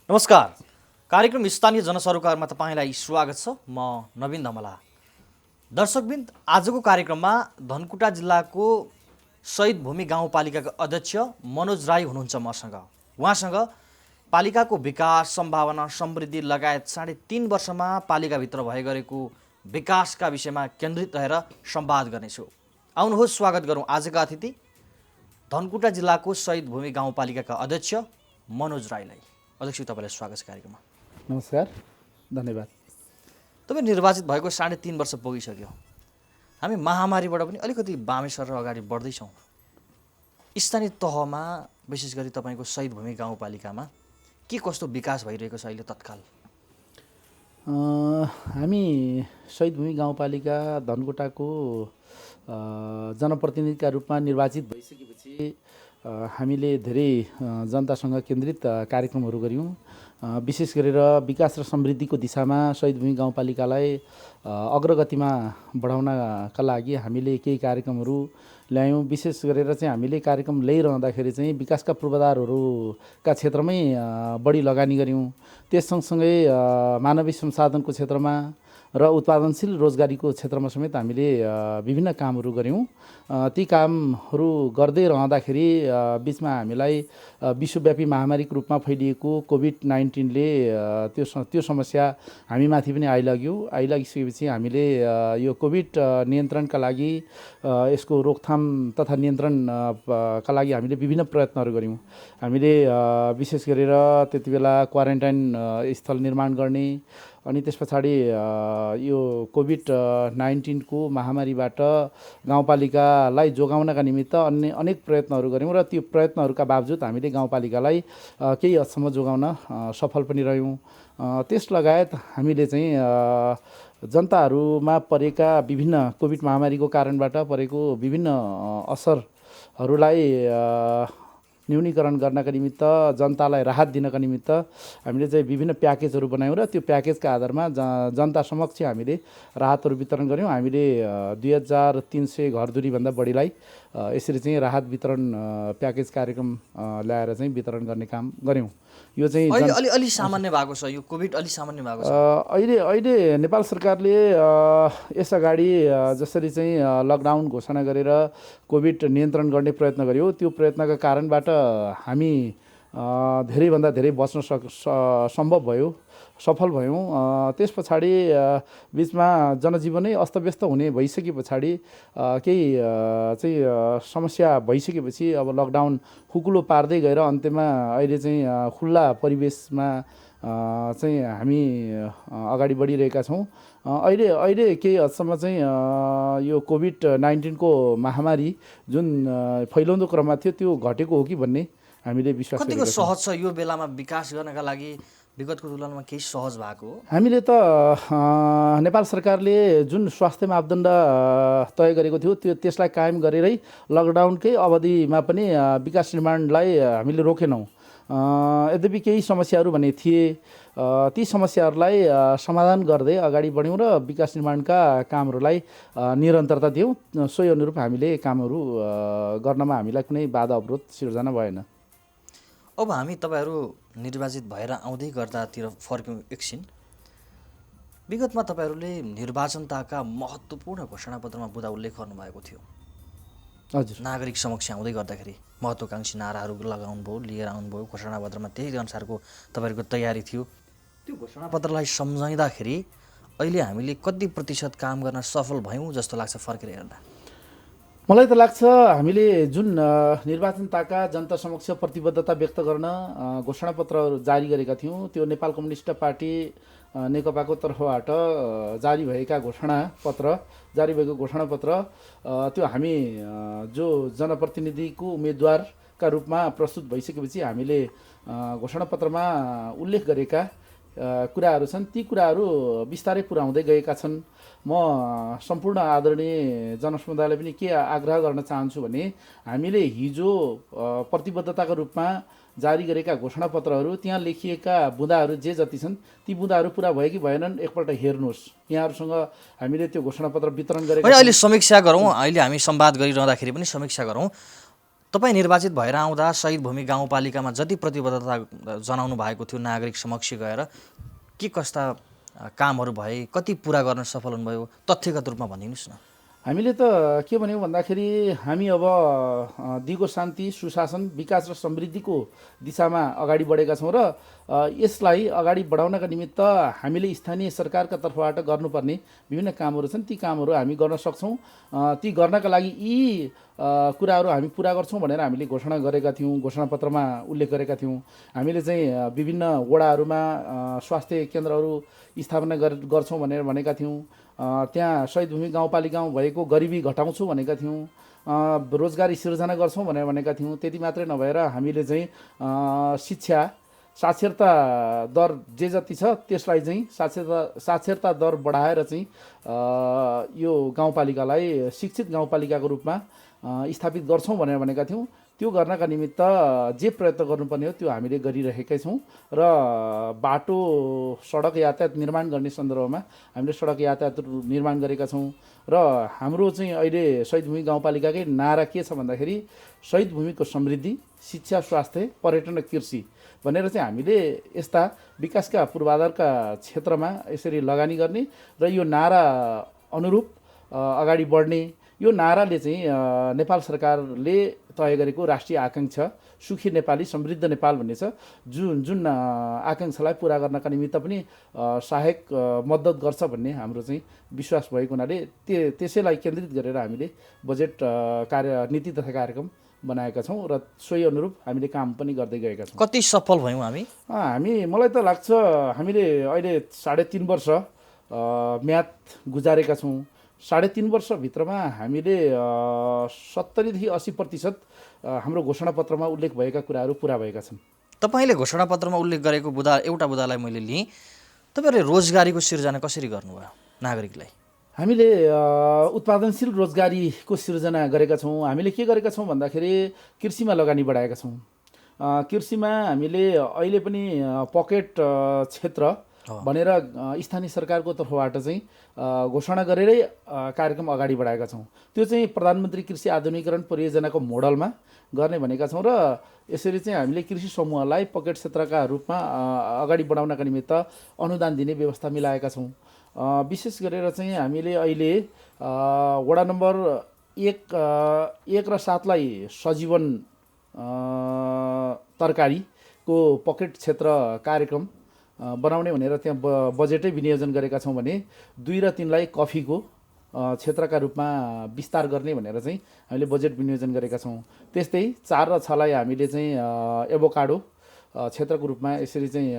नमस्कार। कार्यक्रम स्थानीय जनसरोकारमा तपाईँलाई स्वागत छ। म नवीन धमला। दर्शकबिन्द, आजको कार्यक्रममा धनकुटा जिल्लाको शहीद भूमि गाउँपालिकाका अध्यक्ष मनोज राई हुनुहुन्छ मसँग। उहाँसँग पालिकाको विकास, सम्भावना, समृद्धि लगायत 3.5 वर्षमा पालिकाभित्र भए गरेको विकासका विषयमा केन्द्रित रहेर संवाद गर्नेछु। आउनुहोस्, स्वागत गरौँ आजका अतिथि धनकुटा जिल्लाको शहीद भूमि गाउँपालिकाका अध्यक्ष मनोज राईलाई। अध्यक्ष, तपाईँलाई स्वागत छ कार्यक्रममा। नमस्कार, धन्यवाद। तपाईँ निर्वाचित भएको 3.5 वर्ष पुगिसक्यो। हामी महामारीबाट पनि अलिकति बामे सरेर अगाडि बढ्दैछौँ। स्थानीय तहमा विशेष गरी तपाईँको शहीद भूमि गाउँपालिकामा के कस्तो विकास भइरहेको छ अहिले तत्काल? हामी शहीद भूमि गाउँपालिका धनकुटाको जनप्रतिनिधिका रूपमा निर्वाचित भइसकेपछि हामीले धेरै जनतासँग केन्द्रित कार्यक्रमहरू गऱ्यौँ। विशेष गरेर विकास र समृद्धिको दिशामा शहीद भूमि गाउँपालिकालाई अग्रगतिमा बढाउनका लागि हामीले केही कार्यक्रमहरू ल्यायौँ। विशेष गरेर चाहिँ हामीले कार्यक्रम ल्याइरहँदाखेरि चाहिँ विकासका पूर्वाधारहरूका क्षेत्रमै बढी लगानी गऱ्यौँ। त्यस सँगसँगै मानवीय संसाधनको क्षेत्रमा र उत्पादनशील रोजगारीको क्षेत्रमा समेत हामीले विभिन्न कामहरू गऱ्यौँ। ती कामहरू गर्दै रहँदाखेरि बिचमा हामीलाई विश्वव्यापी महामारीको रूपमा फैलिएको कोभिड-19ले त्यो समस्या हामीमाथि पनि आइलागिसकेपछि हामीले यो कोभिड नियन्त्रणका लागि, यसको रोकथाम तथा नियन्त्रणका लागि हामीले विभिन्न प्रयत्नहरू गऱ्यौँ। हामीले विशेष गरेर त्यति बेला क्वारेन्टाइन स्थल निर्माण गर्ने, अनि त्यस पछाडि यो कोभिड-19 को महामारीबाट गाउँपालिकालाई जोगाउनका निमित्त अन्य अनेक प्रयत्नहरू गऱ्यौँ र त्यो प्रयत्नहरूका बावजुद हामीले गाउँपालिकालाई केही हदसम्म जोगाउन सफल पनि रह्यौँ। त्यस लगायत हामीले चाहिँ जनताहरूमा परेका विभिन्न कोभिड महामारीको कारणबाट परेको विभिन्न असरहरूलाई न्यूनीकरण गर्नका निमित्त, जनतालाई राहत दिनका निमित्त हामीले चाहिँ विभिन्न प्याकेजहरू बनायौँ र त्यो प्याकेजका आधारमा जनता समक्ष हामीले राहतहरू वितरण गऱ्यौँ। हामीले 2300 घरधुरीभन्दा बढीलाई यसरी चाहिँ राहत वितरण प्याकेज कार्यक्रम ल्याएर चाहिँ वितरण गर्ने काम गऱ्यौँ। यो चाहिँ अलि सामान्य भएको छ, यो कोभिड अलि सामान्य भएको छ। अहिले नेपाल सरकारले यस अगाडि जसरी चाहिँ लकडाउन घोषणा गरेर कोभिड नियन्त्रण गर्ने प्रयत्न गर्यो, त्यो प्रयत्नका कारणबाट हामी धेरैभन्दा धेरै बच्न सम्भव भयो, सफल भयौँ। त्यस पछाडि बिचमा जनजीवनै अस्तव्यस्त हुने भइसके पछाडि केही चाहिँ समस्या भइसकेपछि अब लकडाउन खुकुलो पार्दै गएर अन्त्यमा अहिले चाहिँ खुल्ला परिवेशमा चाहिँ हामी अगाडि बढिरहेका छौँ। अहिले केही हदसम्म चाहिँ यो कोभिड-19 को महामारी जुन फैलाउँदो क्रममा थियो त्यो घटेको हो कि भन्ने हामीले विश्वास गरेका छौँ। कतिको सहज छ यो बेलामा विकास गर्नका लागि? विगतको तुलनामा केही सहज भएको हो? हामीले त नेपाल सरकारले जुन स्वास्थ्य मापदण्ड तय गरेको थियो त्यसलाई कायम गरेरै लकडाउनकै अवधिमा पनि विकास निर्माणलाई हामीले रोकेनौँ। यद्यपि केही समस्याहरू भने थिए, ती समस्याहरूलाई समाधान गर्दै अगाडि बढ्यौँ र विकास निर्माणका कामहरूलाई निरन्तरता दियौँ। सोही अनुरूप हामीले कामहरू गर्नमा हामीलाई कुनै बाधा अवरोध सिर्जना भएन। अब हामी तपाईँहरू निर्वाचित भएर आउँदै गर्दातिर फर्क्यौँ एकछिन। विगतमा तपाईँहरूले निर्वाचनताका महत्त्वपूर्ण घोषणापत्रमा बुँदा उल्लेख गर्नुभएको थियो। हजुर, नागरिक समक्ष आउँदै गर्दाखेरि महत्त्वकाङ्क्षी नाराहरू लगाउनु भयो, लिएर आउनुभयो। घोषणापत्रमा त्यही अनुसारको तपाईँहरूको तयारी थियो। त्यो घोषणापत्रलाई सम्झाउँदाखेरि अहिले हामीले कति प्रतिशत काम गर्न सफल भयौँ जस्तो लाग्छ फर्केर हेर्दा? मलाई त लाग्छ हामीले जुन निर्वाचनताका जनता समक्ष प्रतिबद्धता व्यक्त गर्न घोषणापत्र जारी गरेका थियौँ, त्यो नेपाल कम्युनिस्ट पार्टी नेकपाको तर्फबाट जारी भएको घोषणापत्र त्यो हामी जो जनप्रतिनिधिको उम्मेदवारका रूपमा प्रस्तुत भइसकेपछि हामीले घोषणापत्रमा उल्लेख गरेका कुराहरू छन्, ती कुराहरू बिस्तारै पुर्याउँदै गएका छन्। म सम्पूर्ण आदरणीय जनसमुदायलाई पनि के आग्रह गर्न चाहन्छु भने हामीले हिजो प्रतिबद्धताको रूपमा जारी गरेका घोषणापत्रहरू, त्यहाँ लेखिएका बुँदाहरू जे जति छन् ती बुँदाहरू पुरा भयो कि भएनन् एकपल्ट हेर्नुहोस्। यहाँहरूसँग हामीले त्यो घोषणापत्र वितरण गरेका अहिले समीक्षा गरौँ। अहिले हामी संवाद गरिरहँदाखेरि पनि समीक्षा गरौँ। तपाईँ निर्वाचित भएर आउँदा शहीद भूमि गाउँपालिकामा जति प्रतिबद्धता जनाउनु भएको थियो नागरिक समक्ष गएर के कस्ता कामहरू भए, कति पुरा गर्न सफल हुनुभयो, तथ्यगत रूपमा भनिदिनुहोस् न। हामीले त के भन्यौँ भन्दाखेरि हामी अब दिगो शान्ति, सुशासन, विकास र समृद्धिको दिशामा अगाडि बढेका छौँ र यसलाई अगाडि बढाउनका निमित्त हामीले स्थानीय सरकारका तर्फबाट गर्नुपर्ने विभिन्न कामहरू छन्। ती कामहरू हामी गर्न सक्छौँ। ती गर्नका लागि यी कुराहरू हामी पुरा गर्छौँ भनेर हामीले घोषणा गरेका थियौँ, घोषणापत्रमा उल्लेख गरेका थियौँ। हामीले चाहिँ विभिन्न वडाहरूमा स्वास्थ्य केन्द्रहरू स्थापना गर्छौँ भनेर भनेका थियौँ। त्यहाँ शहीद भूमि गाउँपालिकामा भएको गरिबी घटाउँछौँ भनेका थियौँ। रोजगारी सिर्जना गर्छौँ भनेर भनेका थियौँ। त्यति मात्रै नभएर हामीले चाहिँ शिक्षा, साक्षरता दर जे जति छ त्यसलाई चाहिँ साक्षरता दर बढाएर चाहिँ यो गाउँपालिकालाई शिक्षित गाउँपालिकाको रूपमा स्थापित गर्छौँ भनेर भनेका थियौँ। त्यो गर्नका निमित्त जे प्रयत्न गर्नुपर्ने हो त्यो हामीले गरिरहेकै छौँ र बाटो सडक यातायात निर्माण गर्ने सन्दर्भमा हामीले सडक यातायात निर्माण गरेका छौँ र हाम्रो चाहिँ अहिले शहीद भूमि गाउँपालिकाकै नारा के छ भन्दाखेरि शहीद भूमिको समृद्धि, शिक्षा, स्वास्थ्य, पर्यटन र कृषि भनेर चाहिँ हामीले यस्ता विकासका पूर्वाधारका क्षेत्रमा यसरी लगानी गर्ने र यो नारा अनुरूप अगाडि बढ्ने। यो नाराले चाहिँ नेपाल सरकारले तय गरेको राष्ट्रिय आकाङ्क्षा सुखी नेपाली समृद्ध नेपाल भन्ने छ, जुन आकाङ्क्षालाई पुरा गर्नका निमित्त पनि सहायक मद्दत गर्छ भन्ने हाम्रो चाहिँ विश्वास भएको हुनाले त्यसैलाई केन्द्रित गरेर हामीले बजेट नीति तथा कार्यक्रम बनाएका छौँ र सोही अनुरूप हामीले काम पनि गर्दै गएका छौँ। कति सफल भयौँ हामी? मलाई त लाग्छ हामीले अहिले 3.5 वर्ष म्याद गुजारेका छौँ। 3.5 वर्षभित्रमा हामीले 70देखि 80% हाम्रो घोषणापत्रमा उल्लेख भएका कुराहरू पुरा भएका छन्। तपाईँले घोषणापत्रमा उल्लेख गरेको एउटा बुदालाई मैले लिएँ। तपाईँहरूले रोजगारीको सिर्जना कसरी गर्नुभयो नागरिकलाई? हामीले उत्पादनशील रोजगारीको सिर्जना गरेका छौँ। हामीले के गरेका छौँ भन्दाखेरि कृषिमा लगानी बढाएका छौँ। कृषिमा हामीले अहिले पनि पकेट क्षेत्र भनेर स्थानीय सरकारको तर्फबाट चाहिँ घोषणा गरेरै कार्यक्रम अगाडि बढाएका छौँ। त्यो चाहिँ प्रधानमन्त्री कृषि आधुनिकीकरण परियोजनाको मोडलमा गर्ने भनेका छौँ र यसरी चाहिँ हामीले कृषि समूहलाई पकेट क्षेत्रका रूपमा अगाडि बढाउनका निमित्त अनुदान दिने व्यवस्था मिलाएका छौँ। विशेष गरेर चाहिँ हामीले अहिले वडा नम्बर 1 र 7लाई सजीवन तरकारीको पकेट क्षेत्र कार्यक्रम बनाउने भनेर त्यहाँ बजेटै विनियोजन गरेका छौँ भने 2 र 3लाई कफीको क्षेत्रका रूपमा विस्तार गर्ने भनेर चाहिँ हामीले बजेट विनियोजन गरेका छौँ। त्यस्तै 4 र 6लाई हामीले चाहिँ एभोकाडो क्षेत्रको रूपमा यसरी चाहिँ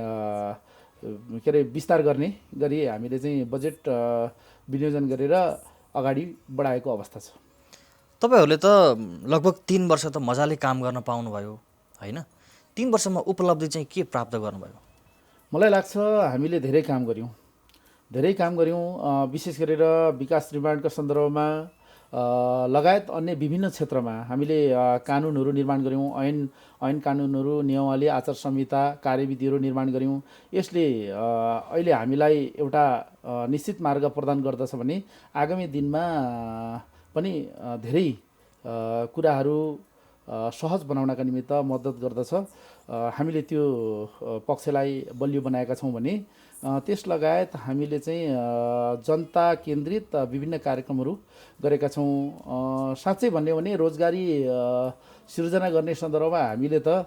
के अरे विस्तार गर्ने गरी हामीले चाहिँ बजेट विनियोजन गरेर अगाडि बढाएको अवस्था छ। तपाईँहरूले त लगभग 3 वर्ष त मजाले काम गर्न पाउनुभयो होइन? 3 वर्षमा उपलब्धि चाहिँ के प्राप्त गर्नुभयो? मलाई लाग्छ हामीले धेरै काम गऱ्यौँ। विशेष गरेर विकास निर्माणका सन्दर्भमा लगायत अन्य विभिन्न क्षेत्रमा हामीले कानुनहरू निर्माण गऱ्यौँ। ऐन कानुनहरू, नियमावली, आचार संहिता, कार्यविधिहरू निर्माण गऱ्यौँ। यसले अहिले हामीलाई एउटा निश्चित मार्ग प्रदान गर्दछ भने आगामी दिनमा पनि धेरै कुराहरू सहज बनाउनका निमित्त मद्दत गर्दछ। हामीले त्यो पक्षलाई बलियो बनाएका छौँ भने त्यस लगायत हामीले चाहिँ जनता केन्द्रित विभिन्न कार्यक्रमहरू गरेका छौँ। साँच्चै भन्यो भने रोजगारी सिर्जना गर्ने सन्दर्भमा हामीले त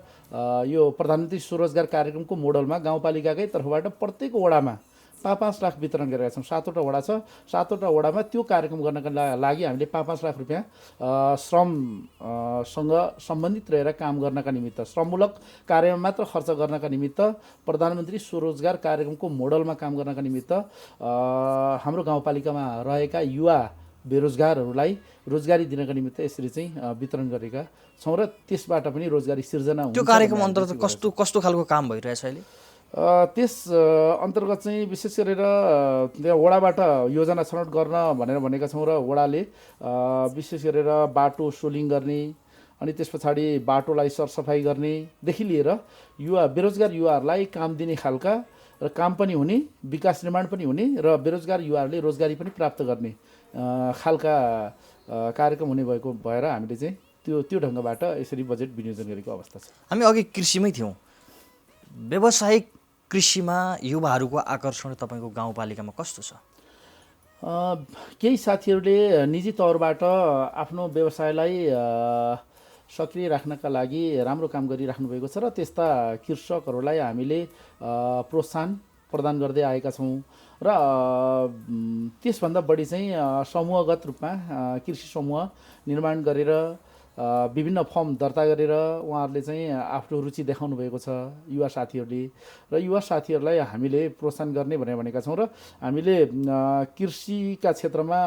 यो प्रधानमन्त्री स्वरोजगार कार्यक्रमको मोडलमा गाउँपालिकाकै तर्फबाट प्रत्येक वडामा 5-5 लाख वितरण गरेका छौँ। 7वटा वडा छ, 7वटा वडामा त्यो कार्यक्रम गर्नका लागि हामीले 5-5 लाख रुपियाँ श्रमसँग सम्बन्धित रहेर काम गर्नका निमित्त, श्रममूलक कार्यमा मात्र खर्च गर्नका निमित्त, प्रधानमन्त्री स्वरोजगार कार्यक्रमको मोडलमा काम गर्नका निमित्त हाम्रो गाउँपालिकामा रहेका युवा बेरोजगारहरूलाई रोजगारी दिनका निमित्त यसरी चाहिँ वितरण गरेका छौँ र त्यसबाट पनि रोजगारी सिर्जना हुन्छ। त्यो कार्यक्रम अन्तर्गत कस्तो खालको काम भइरहेछ अहिले? त्यस अन्तर्गत चाहिँ विशेष गरेर त्यहाँ वडाबाट योजना छनौट गर्न भनेर भनेका छौँ र वडाले विशेष गरेर बाटो सोलिङ गर्ने अनि त्यस पछाडि बाटोलाई सरसफाइ गर्नेदेखि लिएर बेरोजगार युवाहरूलाई काम दिने खालका र काम पनि हुने, विकास निर्माण पनि हुने र बेरोजगार युवाहरूले रोजगारी पनि प्राप्त गर्ने खालका कार्यक्रम हुने भएर हामीले चाहिँ त्यो ढङ्गबाट यसरी बजेट विनियोजन गरेको अवस्था छ। हामी अघि कृषिमै थियौँ। व्यावसायिक कृषिमा युवाहरूको आकर्षण तपाईँको गाउँपालिकामा कस्तो छ? केही साथीहरूले निजी तौरबाट आफ्नो व्यवसायलाई सक्रिय राख्नका लागि राम्रो काम गरिराख्नु भएको छ र त्यस्ता कृषकहरूलाई हामीले प्रोत्साहन प्रदान गर्दै आएका छौँ र त्यसभन्दा बढी चाहिँ समूहगत रूपमा कृषि समूह निर्माण गरेर विभिन्न फर्म दर्ता गरेर उहाँहरूले चाहिँ आफ्नो रुचि देखाउनु भएको छ युवा साथीहरूले, र युवा साथीहरूलाई हामीले प्रोत्साहन गर्ने भनेका छौँ र हामीले कृषिका क्षेत्रमा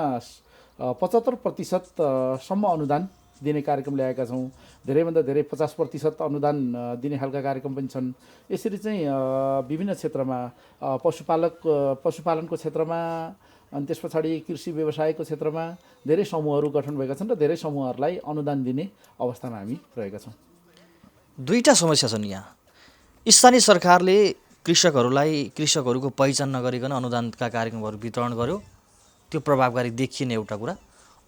75% सम्म अनुदान दिने कार्यक्रम ल्याएका छौँ। धेरैभन्दा धेरै 50% अनुदान दिने खालका कार्यक्रम पनि छन्। यसरी चाहिँ विभिन्न क्षेत्रमा पशुपालनको क्षेत्रमा अनि त्यस पछाडि कृषि व्यवसायको क्षेत्रमा धेरै समूहहरू गठन भएका छन् र धेरै समूहहरूलाई अनुदान दिने अवस्थामा हामी रहेका छौँ। दुईटा समस्या छन् यहाँ। स्थानीय सरकारले कृषकहरूको पहिचान नगरिकन अनुदानका कार्यक्रमहरू वितरण गर्यो, त्यो प्रभावकारी देखिने एउटा कुरा।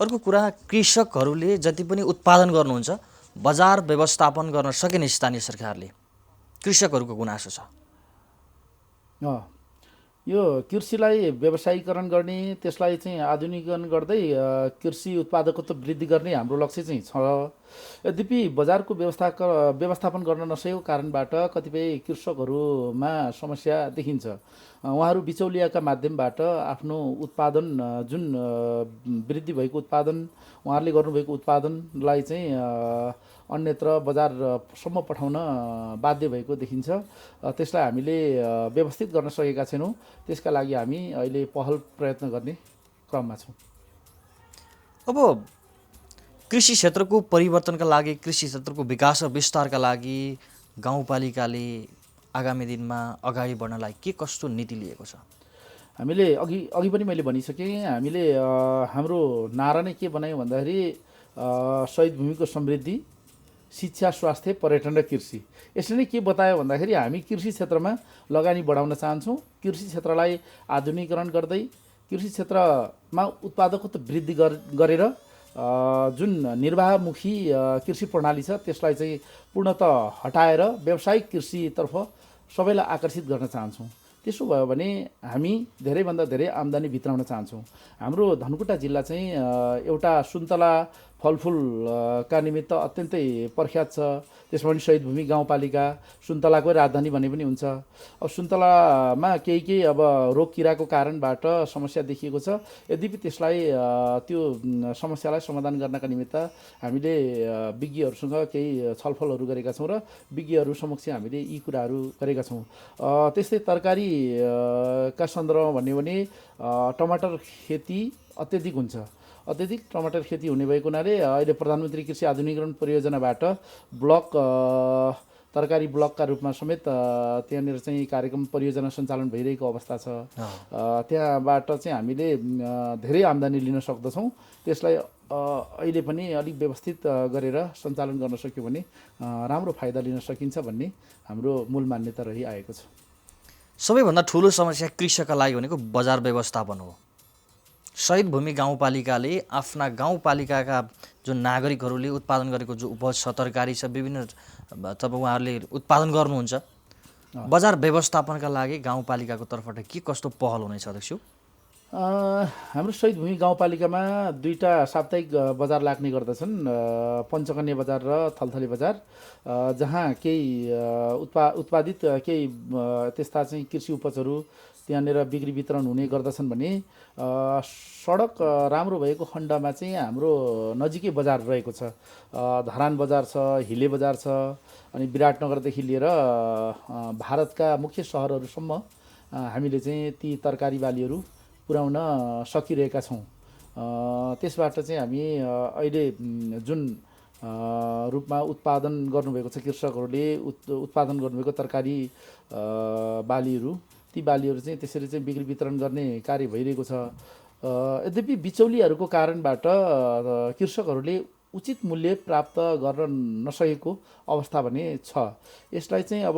अर्को कुरा, कृषकहरूले जति पनि उत्पादन गर्नुहुन्छ बजार व्यवस्थापन गर्न सकेन स्थानीय सरकारले, कृषकहरूको गुनासो छ। यो कृषिलाई व्यवसायीकरण गर्ने, त्यसलाई चाहिँ आधुनिकीकरण गर्दै कृषि उत्पादकत्व वृद्धि गर्ने हाम्रो लक्ष्य चाहिँ छ। यद्यपि बजारको व्यवस्थापन गर्न नसकेको कारणबाट कतिपय कृषकहरूमा समस्या देखिन्छ। उहाँहरू बिचौलियाका माध्यमबाट आफ्नो उत्पादन जुन वृद्धि भएको उत्पादन उहाँहरूले गर्नुभएको उत्पादनलाई चाहिँ अन्यत्र बजारसम्म पठाउन बाध्य भएको देखिन्छ। त्यसलाई हामीले व्यवस्थित गर्न सकेका छैनौँ। त्यसका लागि हामी अहिले पहल प्रयत्न गर्ने क्रममा छौँ। अब कृषि क्षेत्रको परिवर्तनका लागि, कृषि क्षेत्रको विकास र विस्तारका लागि गाउँपालिकाले आगामी दिनमा अगाडि बढ्नलाई के कस्तो नीति लिएको छ? हामीले अघि पनि मैले भनिसकेँ, हामीले हाम्रो नारा नै के बनायौँ भन्दाखेरि शहीद भूमिको समृद्धि, शिक्षा, स्वास्थ्य, पर्यटन र कृषि। यसले नै के बतायो भन्दाखेरि हामी कृषि क्षेत्रमा लगानी बढाउन चाहन्छौँ। कृषि क्षेत्रलाई आधुनिकीकरण गर्दै कृषि क्षेत्रमा उत्पादकत्व वृद्धि गरेर जुन निर्वाहमुखी कृषि प्रणाली छ त्यसलाई चाहिँ पूर्णतः हटाएर व्यावसायिक कृषितर्फ सबैलाई आकर्षित गर्न चाहन्छौँ। त्यसो भयो भने हामी धेरैभन्दा धेरै आम्दानी भित्राउन चाहन्छौँ। हाम्रो धनकुटा जिल्ला चाहिँ एउटा सुन्तला फलफुलका निमित्त अत्यन्तै प्रख्यात छ। त्यसमा पनि शहीद भूमि गाउँपालिका सुन्तलाको राजधानी भने पनि हुन्छ। अब सुन्तलामा केही अब रोग किराको कारणबाट समस्या देखिएको छ। यद्यपि त्यसलाई त्यो समस्यालाई समाधान गर्नका निमित्त हामीले विज्ञहरूसँग केही छलफलहरू गरेका छौँ र विज्ञहरू समक्ष हामीले यी कुराहरू गरेका छौँ। त्यस्तै तरकारीका सन्दर्भमा भन्यो भने टमाटर खेती अत्यधिक हुन्छ। अत्यधिक टमाटर खेती हुने भएको हुनाले अहिले प्रधानमन्त्री कृषि आधुनिकीकरण परियोजनाबाट तरकारी ब्लकका रूपमा समेत त्यहाँनिर चाहिँ कार्यक्रम परियोजना सञ्चालन भइरहेको अवस्था छ। त्यहाँबाट चाहिँ हामीले धेरै आम्दानी लिन सक्दछौँ। त्यसलाई अहिले पनि अलिक व्यवस्थित गरेर सञ्चालन गर्न सक्यो भने राम्रो फाइदा लिन सकिन्छ भन्ने हाम्रो मूल मान्यता रहिआएको छ। सबैभन्दा ठुलो समस्या कृषकका लागि भनेको बजार व्यवस्थापन हो। शहीद भूमि गाउँपालिकाले आफ्ना गाउँपालिकाका जुन नागरिकहरूले उत्पादन गरेको जो उपज छ, तरकारी छ, विभिन्न तब उहाँहरूले उत्पादन गर्नुहुन्छ, बजार व्यवस्थापनका लागि गाउँपालिकाको तर्फबाट के कस्तो पहल हुनेछ अध्यक्ष? हाम्रो शहीद भूमि गाउँपालिकामा दुईटा साप्ताहिक बजार लाग्ने गर्दछन्, पञ्चकन्या बजार र थलथली बजार, जहाँ केही उत्पादित केही त्यस्ता चाहिँ कृषि उपजहरू त्यहाँनिर बिक्री वितरण हुने गर्दछन् भने सडक राम्रो भएको खण्डमा चाहिँ हाम्रो नजिकै बजार रहेको छ। धरान बजार छ, हिले बजार छ, अनि विराटनगरदेखि लिएर भारतका मुख्य सहरहरूसम्म हामीले चाहिँ ती तरकारी बालीहरू पुर्याउन सकिरहेका छौँ। त्यसबाट चाहिँ हामी अहिले जुन रूपमा उत्पादन गर्नुभएको छ कृषकहरूले उत्पादन गर्नुभएको तरकारी बालीहरू, ती बालीहरू चाहिँ त्यसरी चाहिँ बिक्री वितरण गर्ने कार्य भइरहेको छ। यद्यपि बिचौलियाहरूको कारणबाट कृषकहरूले उचित मूल्य प्राप्त गर्न नसकेको अवस्था भने छ। यसलाई चाहिँ अब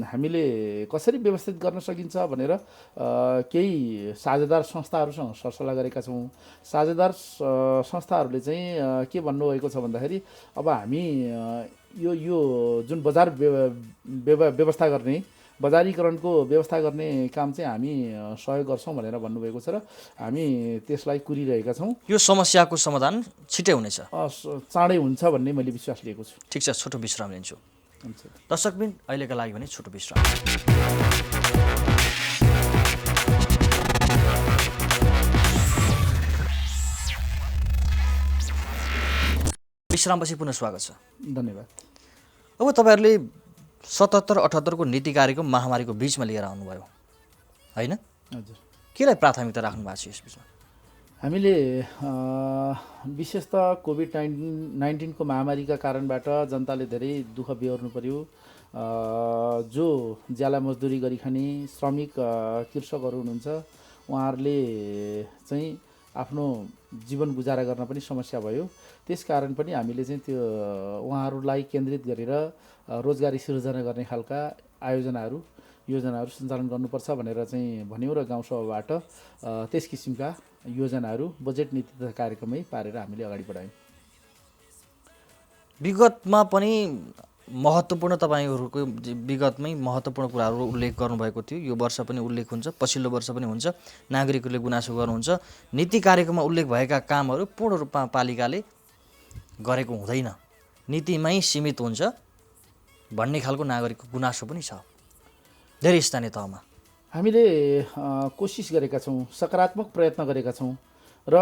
हामीले कसरी व्यवस्थित गर्न सकिन्छ भनेर केही साझेदार संस्थाहरूसँग सरसल्लाह गरेका छौँ। साझेदार संस्थाहरूले चाहिँ के भन्नुभएको छ भन्दाखेरि अब हामी यो यो जुन बजार व्यवस्था गर्ने बजारीकरणको व्यवस्था गर्ने काम चाहिँ हामी सहयोग गर्छौँ भनेर भन्नुभएको छ र हामी त्यसलाई कुरिरहेका छौँ। यो समस्याको समाधान छिटै हुनेछ, चाँडै हुन्छ भन्ने मैले विश्वास लिएको छु। ठिक छ, छोटो विश्राम लिन्छु। हुन्छ। दर्शकबिन, अहिलेका लागि भने छोटो विश्राम। विश्रामपछि पुनः स्वागत छ। धन्यवाद। अब तपाईँहरूले 77-78को नीति कार्यक्रम महामारीको बिचमा लिएर आउनुभयो होइन? हजुर। केलाई प्राथमिकता राख्नु भएको छ यस बिचमा? हामीले विशेष त कोभिड-19 को महामारीका कारणबाट जनताले धेरै दुःख बेहोर्नु पर्यो। जो ज्याला मजदुरी गरी खाने श्रमिक कृषकहरू हुनुहुन्छ, उहाँहरूले चाहिँ आफ्नो जीवन गुजारा गर्न पनि समस्या भयो। त्यसकारण पनि हामीले चाहिँ त्यो उहाँहरूलाई केन्द्रित गरेर रोजगारी सिर्जना गर्ने खालका योजनाहरू सञ्चालन गर्नुपर्छ भनेर चाहिँ भन्यौँ र गाउँसभाबाट त्यस किसिमका योजनाहरू बजेट नीति तथा कार्यक्रमै पारेर हामीले अगाडि बढायौँ। विगतमा पनि महत्त्वपूर्ण तपाईँहरूको विगतमै महत्त्वपूर्ण कुराहरू उल्लेख गर्नुभएको थियो। यो वर्ष पनि उल्लेख हुन्छ, पछिल्लो वर्ष पनि हुन्छ। नागरिकहरूले गुनासो गर्नुहुन्छ, नीति कार्यक्रममा उल्लेख भएका कामहरू पूर्ण रूपमा पालिकाले गरेको हुँदैन, नीतिमै सीमित हुन्छ भन्ने खालको नागरिकको गुनासो पनि छ धेरै स्थानीय तहमा। हामीले कोसिस गरेका छौँ, सकारात्मक प्रयत्न गरेका छौँ र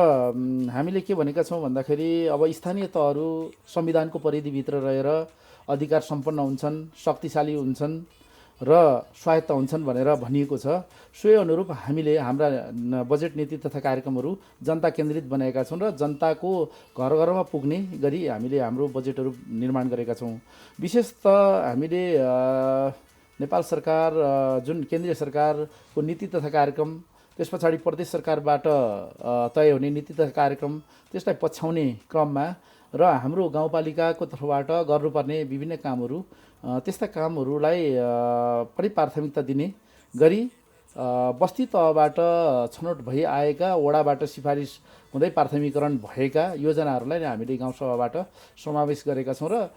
हामीले के भनेका छौँ भन्दाखेरि अब स्थानीय तहहरू संविधानको परिधिभित्र रहेर अधिकार सम्पन्न हुन्छन्, शक्तिशाली हुन्छन् र स्वायत्त हुन्छन् भनेर भनिएको छ। सोही अनुरूप हामीले हाम्रा बजेट नीति तथा कार्यक्रमहरू जनता केन्द्रित बनाएका छौँ र जनताको घर घरमा पुग्ने गरी हामीले हाम्रो बजेटहरू निर्माण गरेका छौँ। विशेष त हामीले नेपाल सरकार जुन केन्द्रीय सरकारको नीति तथा कार्यक्रम, त्यस पछाडि प्रदेश सरकारबाट तय हुने नीति तथा कार्यक्रम, त्यसलाई पछ्याउने क्रममा र हाम्रो गाउँपालिकाको तर्फबाट गर्नुपर्ने विभिन्न कामहरू, त्यस्ता कामहरूलाई पनि प्राथमिकता दिने गरी बस्ती तहबाट छनौट भई आएका, वडाबाट सिफारिस हुँदै प्राथमिकरण भएका योजनाहरूलाई हामीले गाउँसभाबाट समावेश गरेका छौँ र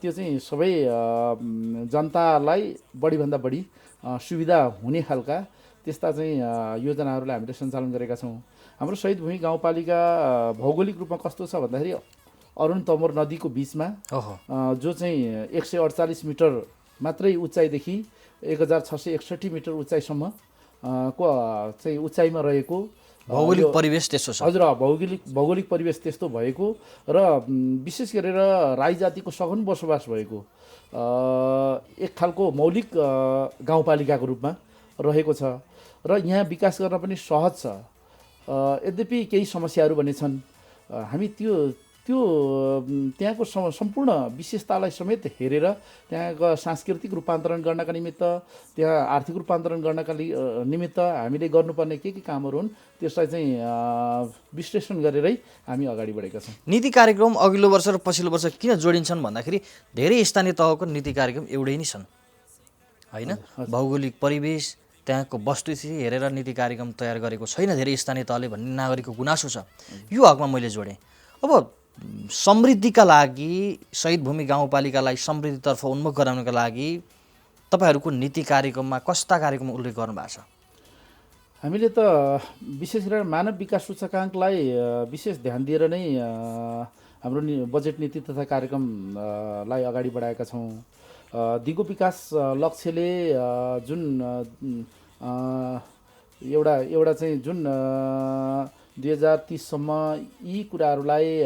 त्यो चाहिँ सबै जनतालाई बढीभन्दा बढी सुविधा हुने खालका त्यस्ता चाहिँ योजनाहरूलाई हामीले सञ्चालन गरेका छौँ। हाम्रो शहीद भूमि गाउँपालिका भौगोलिक रूपमा कस्तो छ भन्दाखेरि अरुण तमोर नदीको बिचमा जो चाहिँ 148 मिटर मात्रै उचाइदेखि 1661 मिटर उचाइसम्म को चाहिँ उचाइमा रहेको भौगोलिक परिवेश त्यस्तो छ। हजुर, भौगोलिक परिवेश त्यस्तो भएको र विशेष गरेर राई जातिको सघन बसोबास भएको एक खालको मौलिक गाउँपालिकाको रूपमा रहेको छ र यहाँ विकास गर्न पनि सहज छ। यद्यपि केही समस्याहरू भने छन्। हामी त्यो त्यहाँको सम्पूर्ण विशेषतालाई समेत हेरेर त्यहाँको सांस्कृतिक रूपान्तरण गर्नका निमित्त, त्यहाँ आर्थिक रूपान्तरण गर्नका निमित्त हामीले गर्नुपर्ने के कामहरू हुन् त्यसलाई चाहिँ विश्लेषण गरेरै हामी अगाडि बढेका छौँ। नीति कार्यक्रम अघिल्लो वर्ष र पछिल्लो वर्ष किन जोडिन्छन् भन्दाखेरि धेरै स्थानीय तहको नीति कार्यक्रम एउटै नै छन् होइन? भौगोलिक परिवेश, त्यहाँको वस्तुस्थिति हेरेर नीति कार्यक्रम तयार गरेको छैन धेरै स्थानीय तहले भन्ने नागरिकको गुनासो छ। यो हकमा मैले जोडेँ। अब समृद्धिका लागि, शहीद भूमि गाउँपालिकालाई समृद्धितर्फ उन्मुख गराउनका लागि तपाईँहरूको नीति कार्यक्रममा कस्ता कार्यक्रम उल्लेख गर्नुभएको छ? हामीले त विशेष गरेर मानव विकास सूचकाङ्कलाई विशेष ध्यान दिएर नै हाम्रो बजेट नीति तथा कार्यक्रमलाई अगाडि बढाएका छौँ। दिगो विकास लक्ष्यले जुन एउटा चाहिँ जुन 2030 सम्म यी कुराहरूलाई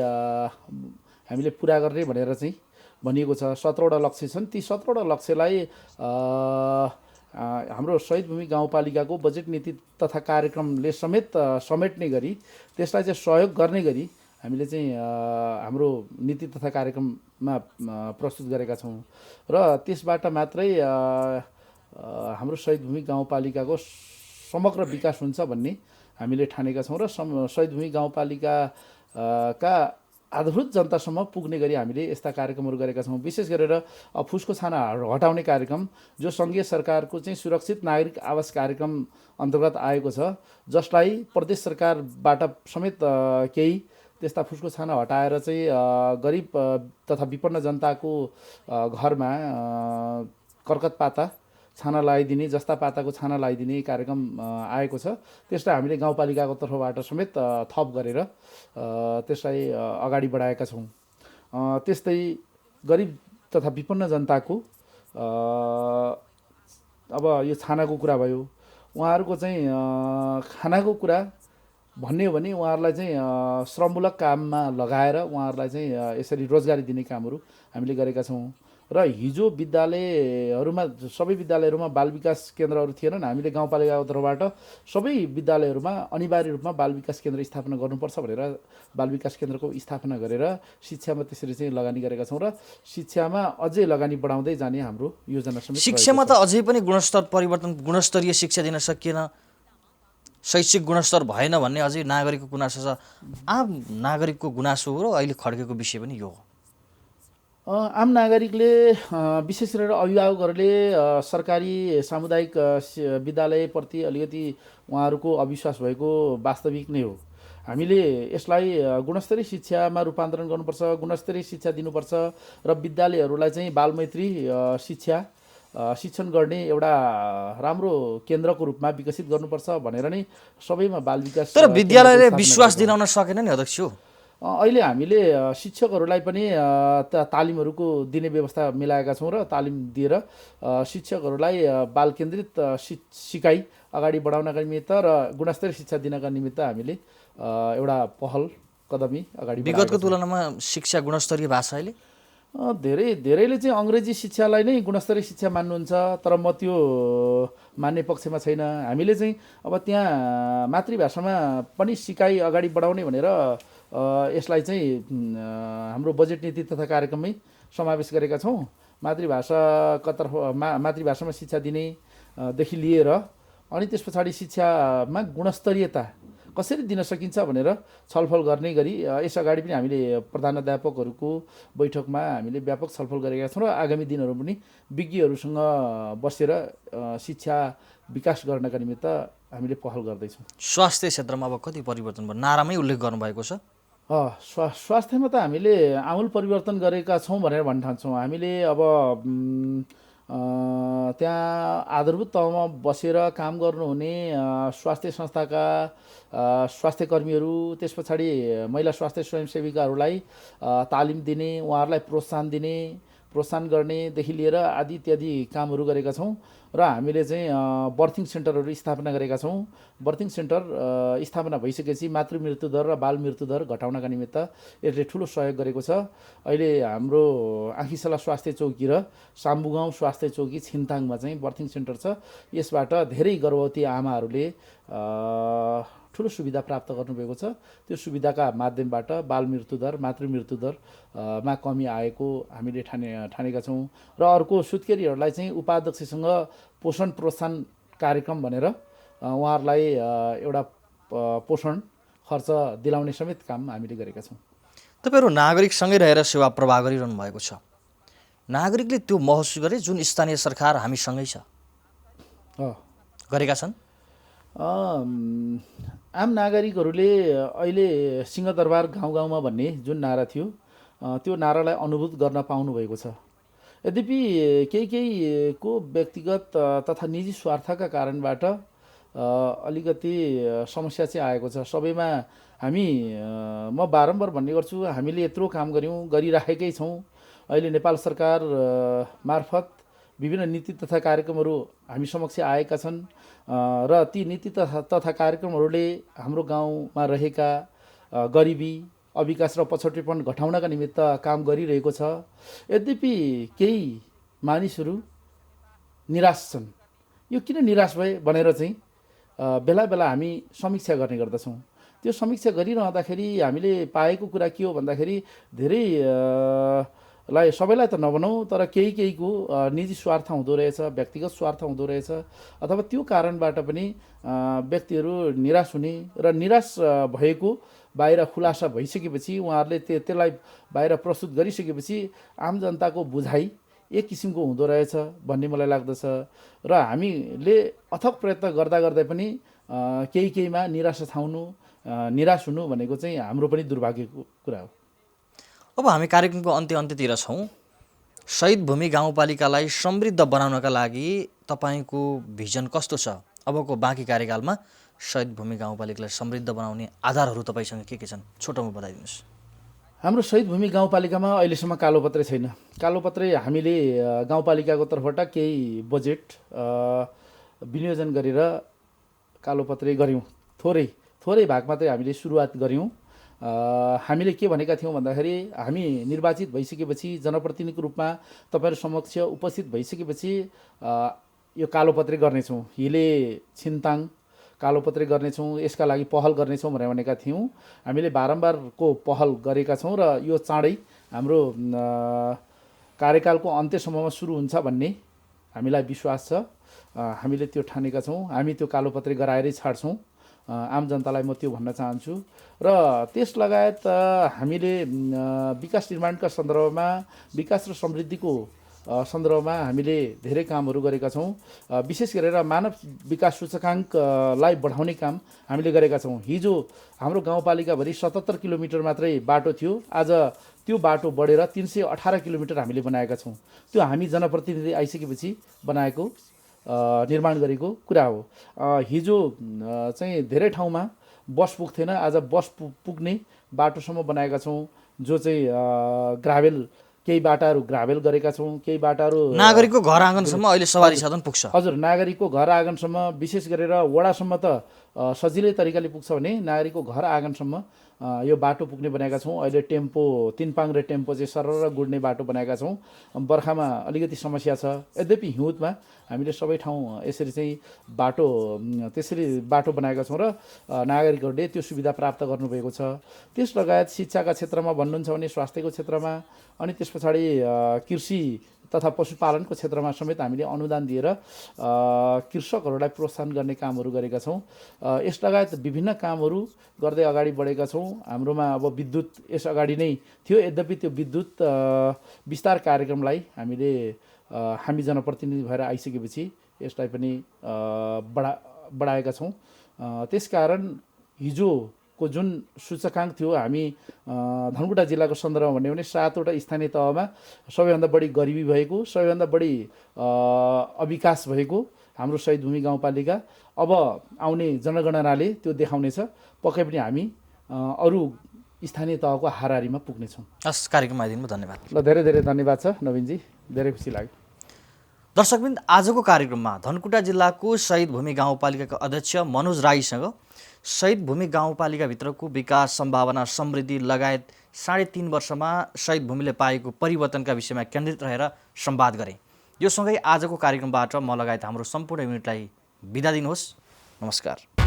हामीले पुरा गर्ने भनेर चाहिँ भनिएको छ। 17वटा लक्ष्य छन्। ती 17वटा लक्ष्यलाई हाम्रो शहीद भूमि गाउँपालिकाको बजेट नीति तथा कार्यक्रमले समेत समेट्ने गरी, त्यसलाई चाहिँ सहयोग गर्ने गरी हामीले चाहिँ हाम्रो नीति तथा कार्यक्रममा प्रस्तुत गरेका छौँ र त्यसबाट मात्रै हाम्रो शहीद भूमि गाउँपालिकाको समग्र विकास हुन्छ भन्ने हामीले ठानेका छौँ र शहीद भूमि गाउँपालिका का आधारभूत जनतासम्म पुग्ने गरी हामीले यस्ता कार्यक्रमहरू गरेका छौँ। विशेष गरेर फुसको छाना हटाउने कार्यक्रम जो सङ्घीय सरकारको चाहिँ सुरक्षित नागरिक आवास कार्यक्रम अन्तर्गत आएको छ, जसलाई प्रदेश सरकारबाट समेत केही त्यस्ता फुसको छाना हटाएर चाहिँ गरिब तथा विपन्न जनताको घरमा कर्कत पाता छाना लगाइदिने, जस्ता पाताको छाना लगाइदिने कार्यक्रम आएको छ। त्यसलाई हामीले गाउँपालिकाको तर्फबाट समेत थप गरेर त्यसलाई अगाडि बढाएका छौँ। त्यस्तै गरिब तथा विपन्न जनताको अब यो छानाको कुरा भयो, उहाँहरूको चाहिँ खानाको कुरा भन्ने हो भने उहाँहरूलाई चाहिँ श्रममूलक काममा लगाएर उहाँहरूलाई चाहिँ यसरी रोजगारी दिने कामहरू हामीले गरेका छौँ। र हिजो विद्यालयहरूमा सबै विद्यालयहरूमा बाल विकास केन्द्रहरू थिएनन्। हामीले गाउँपालिकाको तर्फबाट सबै विद्यालयहरूमा अनिवार्य रूपमा बाल विकास केन्द्र स्थापना गर्नुपर्छ भनेर बाल विकास केन्द्रको स्थापना गरेर शिक्षामा त्यसरी चाहिँ लगानी गरेका छौँ र शिक्षामा अझै लगानी बढाउँदै जाने हाम्रो योजना समेत शिक्षामा त अझै पनि गुणस्तर परिवर्तन, गुणस्तरीय शिक्षा दिन सकिएन, शैक्षिक गुणस्तर भएन भन्ने अझै नागरिकको गुनासो छ। आम नागरिकको गुनासो हो र अहिले खड्केको विषय पनि यो हो। आम नागरिकले विशेष गरेर अभिभावकहरूले सरकारी सामुदायिक विद्यालयप्रति अलिकति उहाँहरूको अविश्वास भएको वास्तविक नै हो। हामीले यसलाई गुणस्तरीय शिक्षामा रूपान्तरण गर्नुपर्छ, गुणस्तरीय शिक्षा दिनुपर्छ र विद्यालयहरूलाई चाहिँ बालमैत्री शिक्षण गर्ने एउटा राम्रो केन्द्रको रूपमा विकसित गर्नुपर्छ भनेर नै सबैमा बाल विकास। तर विद्यालयले विश्वास दिलाउन सकेन नि अध्यक्ष। अहिले हामीले शिक्षकहरूलाई पनि तालिमहरूको दिने व्यवस्था मिलाएका छौँ र तालिम दिएर शिक्षकहरूलाई बाल केन्द्रित सिकाइ अगाडि बढाउनका निमित्त र गुणस्तरीय शिक्षा दिनका निमित्त हामीले एउटा पहल कदमी अगाडि विगतको तुलनामा शिक्षा गुणस्तरीय भएको छ अहिले। धेरैले चाहिँ अङ्ग्रेजी शिक्षालाई नै गुणस्तरीय शिक्षा मान्नुहुन्छ, तर म त्यो मान्ने पक्षमा छैन। हामीले चाहिँ अब त्यहाँ मातृभाषामा पनि सिकाइ अगाडि बढाउने भनेर यसलाई चाहिँ हाम्रो बजेट नीति तथा कार्यक्रममै समावेश गरेका छौँ। मातृभाषाका तर्फ मातृभाषामा शिक्षा दिनेदेखि लिएर अनि त्यस पछाडि शिक्षामा गुणस्तरीयता कसरी दिन सकिन्छ भनेर छलफल गर्ने गरी यसअगाडि पनि हामीले प्रधानाध्यापकहरूको बैठकमा हामीले व्यापक छलफल गरेका छौँ र आगामी दिनहरू पनि विज्ञहरूसँग बसेर शिक्षा विकास गर्नका निमित्त हामीले पहल गर्दैछौँ। स्वास्थ्य क्षेत्रमा अब कति परिवर्तन भयो, नारामै उल्लेख गर्नुभएको छ। स्वास्थ्यमा त हामीले आमूल परिवर्तन गरेका छौँ भनेर भन्न ठान्छौँ। हामीले अब त्यहाँ आधारभूत तहमा बसेर काम गर्नुहुने स्वास्थ्य संस्थाका स्वास्थ्य कर्मीहरू, त्यस पछाडि महिला स्वास्थ्य स्वयंसेविकाहरूलाई तालिम दिने, उहाँहरूलाई प्रोत्साहन गर्नेदेखि लिएर आदि इत्यादि कामहरू गरेका छौँ र हामीले चाहिँ बर्थिङ सेन्टरहरू स्थापना गरेका छौँ। बर्थिङ सेन्टर स्थापना भइसकेपछि मातृ मृत्यु दर र बाल मृत्यु दर घटाउनका निमित्त यसले ठुलो सहयोग गरेको छ। अहिले हाम्रो आँखीसला स्वास्थ्य चौकी र साम्बुगाउँ स्वास्थ्य चौकी छिन्ताङमा चाहिँ बर्थिङ सेन्टर छ। यसबाट धेरै गर्भवती आमाहरूले ठुलो सुविधा प्राप्त गर्नुभएको छ। त्यो सुविधाका माध्यमबाट बाल मृत्यु दर, मातृ मृत्यु दरमा कमी आएको हामीले ठानेका छौँ। र अर्को सुत्केरीहरूलाई चाहिँ उपाध्यक्षसँग पोषण प्रोत्साहन कार्यक्रम भनेर उहाँहरूलाई एउटा पोषण खर्च दिलाउने समेत काम हामीले गरेका छौँ। तपाईँहरू नागरिकसँगै रहेर सेवा प्रवाह गरिरहनु भएको छ। नागरिकले त्यो महसुस गरे जुन स्थानीय सरकार हामीसँगै छ गरेका छन्। आम नागरिकहरूले अहिले सिंहदरबार गाउँ गाउँमा भन्ने जुन नारा थियो त्यो नारालाई अनुभूत गर्न पाउनुभएको छ। यद्यपि केही को व्यक्तिगत तथा निजी स्वार्थका कारणबाट अलिकति समस्या चाहिँ आएको छ। सबैमा म बारम्बार भन्ने गर्छु, हामीले यत्रो काम गरिराखेकै छौँ। अहिले नेपाल सरकार मार्फत विभिन्न नीति तथा कार्यक्रमहरू हामी समक्ष आएका छन् र ती नीति तथा कार्यक्रमहरूले हाम्रो गाउँमा रहेका गरिबी, अविकास र पछौटेपन घटाउनका निमित्त काम गरिरहेको छ। यद्यपि केही मानिसहरू निराश छन्। यो किन निराश भए भनेर चाहिँ बेला बेला हामी समीक्षा गर्ने गर्दछौँ। त्यो समीक्षा गरिरहँदाखेरि हामीले पाएको कुरा के हो भन्दाखेरि धेरै लाई सबैलाई त नबनाऊ, तर केहीको निजी स्वार्थ हुँदो रहेछ, व्यक्तिगत स्वार्थ हुँदो रहेछ, अथवा त्यो कारणबाट पनि व्यक्तिहरू निराश हुने र निराश भएको बाहिर खुलासा भइसकेपछि उहाँहरूले त्यसलाई बाहिर प्रस्तुत गरिसकेपछि आम जनताको बुझाइ एक किसिमको हुँदो रहेछ भन्ने मलाई लाग्दछ। र हामीले अथक प्रयत्न गर्दा गर्दै पनि केहीमा निराश हुनु भनेको चाहिँ हाम्रो पनि दुर्भाग्यको कुरा हो। अब हामी कार्यक्रमको अन्त्यतिर छौँ। शहीद भूमि गाउँपालिकालाई समृद्ध बनाउनका लागि तपाईँको भिजन कस्तो छ? अबको बाँकी कार्यकालमा शहीद भूमि गाउँपालिकालाई समृद्ध बनाउने आधारहरू तपाईँसँग के छन्? छोटोमा बताइदिनुहोस्। हाम्रो शहीद भूमि गाउँपालिकामा अहिलेसम्म कालोपत्रै छैन। कालोपत्रै हामीले गाउँपालिकाको तर्फबाट केही बजेट विनियोजन गरेर कालोपत्रै गऱ्यौँ। थोरै भाग मात्रै हामीले सुरुवात गऱ्यौँ। हामीले के भनेका थियौँ भन्दाखेरि हामी निर्वाचित भइसकेपछि जनप्रतिनिधिको रूपमा तपाईँहरू समक्ष उपस्थित भइसकेपछि यो कालोपत्रै गर्नेछौँ, हिले छिन्ताङ कालोपत्रै गर्नेछौँ, यसका लागि पहल गर्नेछौँ भनेका थियौँ। हामीले बारम्बारको पहल गरेका छौँ र यो चाँडै हाम्रो कार्यकालको अन्त्यसम्ममा सुरु हुन्छ भन्ने हामीलाई विश्वास छ। हामीले त्यो ठानेका छौँ। हामी त्यो कालोपत्रै गराएरै छाड्छौँ। आम जनतालाई म त्यो भन्न चाहन्छु। र त्यस लगायत हामीले विकास निर्माणका सन्दर्भमा, विकास र समृद्धिको सन्दर्भमा हामीले धेरै कामहरू गरेका छौँ। विशेष गरेर मानव विकास सूचकाङ्कलाई बढाउने काम हामीले गरेका छौँ। हिजो हाम्रो गाउँपालिकाभरि 77 किलोमिटर मात्रै बाटो थियो, आज त्यो बाटो बढेर 318 किलोमिटर हामीले बनाएका छौँ। त्यो हामी जनप्रतिनिधि आइसकेपछि बनाएको निर्माण गरेको कुरा हो। हिजो चाहिँ धेरै ठाउँमा बस पुग्थेन, आज बस पुग्ने बाटोसम्म बनाएका छौँ। जो चाहिँ ग्राभेल, केही बाटाहरू ग्राभेल गरेका छौँ, केही बाटाहरू नागरिकको घर आँगनसम्म अहिले सवारी साधन पुग्छ। हजुर, नागरिकको घर आँगनसम्म, विशेष गरेर वडासम्म त सजिलै तरिकाले पुग्छ भने नागरिकको घर आँगनसम्म यो बाटो पुग्ने बनाएका छौँ। अहिले टेम्पो, तिनपाङ र टेम्पो चाहिँ सरर गुड्ने बाटो बनाएका छौँ। बर्खामा अलिकति समस्या छ, यद्यपि हिउँदमा हामीले सबै ठाउँ यसरी चाहिँ त्यसरी बाटो बनाएका छौँ र नागरिकहरूले त्यो सुविधा प्राप्त गर्नुभएको छ। त्यस लगायत शिक्षाका क्षेत्रमा भन्नुहुन्छ भने स्वास्थ्यको क्षेत्रमा, अनि त्यस पछाडि कृषि तथा पशुपालनको क्षेत्रमा समेत हामीले अनुदान दिएर कृषकहरूलाई प्रोत्साहन गर्ने कामहरू गरेका छौँ। यस लगायत विभिन्न कामहरू गर्दै अगाडि बढेका छौँ। हाम्रोमा अब विद्युत यस अगाडि नै थियो, यद्यपि त्यो विद्युत विस्तार कार्यक्रमलाई हामी जनप्रतिनिधि भएर आइसकेपछि यसलाई पनि बढाएका छौँ। त्यसकारण हिजोको जुन सूचकाङ्क थियो, हामी धनकुटा जिल्लाको सन्दर्भमा भन्यो भने 7वटा स्थानीय तहमा सबैभन्दा बढी गरिबी भएको, सबैभन्दा बढी अविकास भएको हाम्रो शहीद भूमि गाउँपालिका अब आउने जनगणनाले त्यो देखाउनेछ। पक्कै पनि हामी अरू स्थानीय तहको हाराहारीमा पुग्नेछौँ। हस्, कार्यक्रममा आइदिनु धन्यवाद। ल, धेरै धेरै धन्यवाद छ नवीनजी, धेरै खुसी लाग्यो। दर्शकवृन्द, आजको कार्यक्रममा धनकुटा जिल्लाको शहीद भूमि गाउँपालिकाका अध्यक्ष मनोज राईसँग शहीद भूमि गाउँपालिकाभित्रको विकास, सम्भावना, समृद्धि लगायत 3.5 वर्षमा शहीद भूमिले पाएको परिवर्तनका विषयमा केन्द्रित रहेर संवाद गरे। यो सँगै आजको कार्यक्रमबाट म लगायत हाम्रो सम्पूर्ण युनिटलाई बिदा दिनुहोस्। नमस्कार।